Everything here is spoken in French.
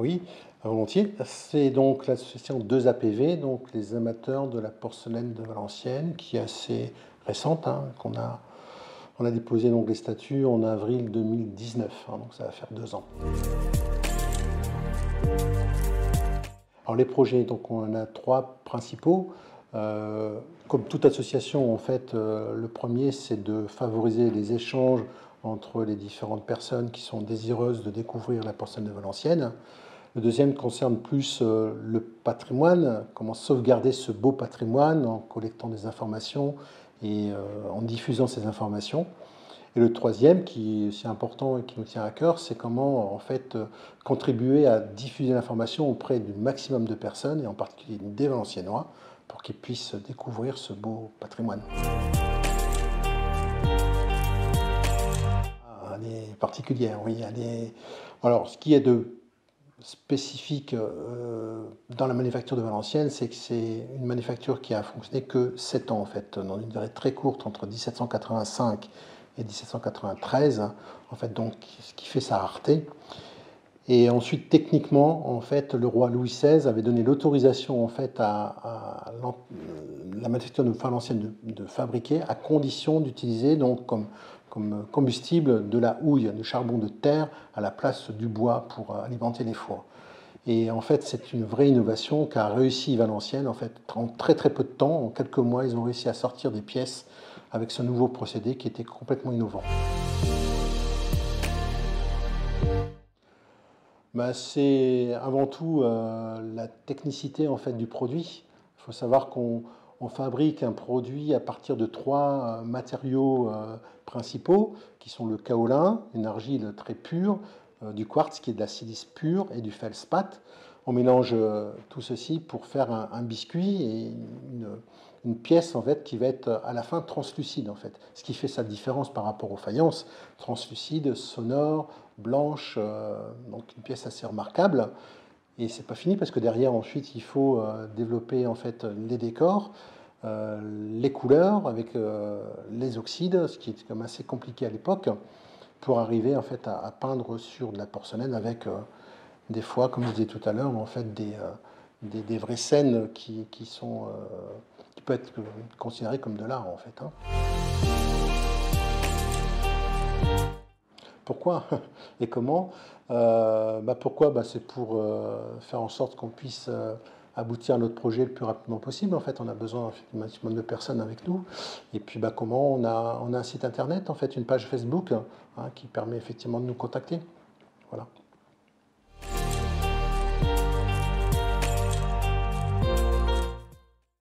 Oui, volontiers. C'est donc l'association 2APV, donc les amateurs de la porcelaine de Valenciennes, qui est assez récente, hein, on a déposé donc les statuts en avril 2019, hein, donc ça va faire 2 ans. Alors les projets, donc on en a 3 principaux. Comme toute association, en fait, le premier, c'est de favoriser les échanges entre les différentes personnes qui sont désireuses de découvrir la porcelaine de Valenciennes. Le deuxième concerne plus le patrimoine, comment sauvegarder ce beau patrimoine en collectant des informations et en diffusant ces informations. Et le troisième, qui est aussi important et qui nous tient à cœur, c'est comment en fait contribuer à diffuser l'information auprès du maximum de personnes, et en particulier des Valenciennois, pour qu'ils puissent découvrir ce beau patrimoine. Ah, elle est particulière, oui. Alors, ce qui est de spécifique dans la manufacture de Valenciennes, c'est que c'est une manufacture qui a fonctionné que 7 ans, en fait, dans une durée très courte, entre 1785 et 1793, en fait, donc, ce qui fait sa rareté. Et ensuite, techniquement, en fait, le roi Louis XVI avait donné l'autorisation en fait, à la manufacture de Valenciennes de fabriquer, à condition d'utiliser donc comme combustible de la houille, du charbon de terre à la place du bois pour alimenter les fours. Et en fait, c'est une vraie innovation qu'a réussi Valenciennes. En fait, en très très peu de temps, en quelques mois, ils ont réussi à sortir des pièces avec ce nouveau procédé qui était complètement innovant. Bah, c'est avant tout la technicité en fait, du produit. Il faut savoir qu'on fabrique un produit à partir de 3 matériaux principaux, qui sont le kaolin, une argile très pure, du quartz qui est de la silice pure et du feldspath. On mélange tout ceci pour faire un biscuit et une pièce en fait, qui va être à la fin translucide. En fait. Ce qui fait sa différence par rapport aux faïences, translucide, sonore, blanche, donc une pièce assez remarquable. Et c'est pas fini parce que derrière ensuite il faut développer en fait les décors, les couleurs avec les oxydes, ce qui est quand même assez compliqué à l'époque, pour arriver en fait à peindre sur de la porcelaine avec des fois, comme je disais tout à l'heure, en fait des vraies scènes qui peuvent être considérées comme de l'art en fait. Hein. Pourquoi et comment Pourquoi c'est pour faire en sorte qu'on puisse aboutir à notre projet le plus rapidement possible. En fait, on a besoin d'un maximum de personnes avec nous. Et puis, comment on a un site internet, en fait, une page Facebook hein, qui permet effectivement de nous contacter. Voilà.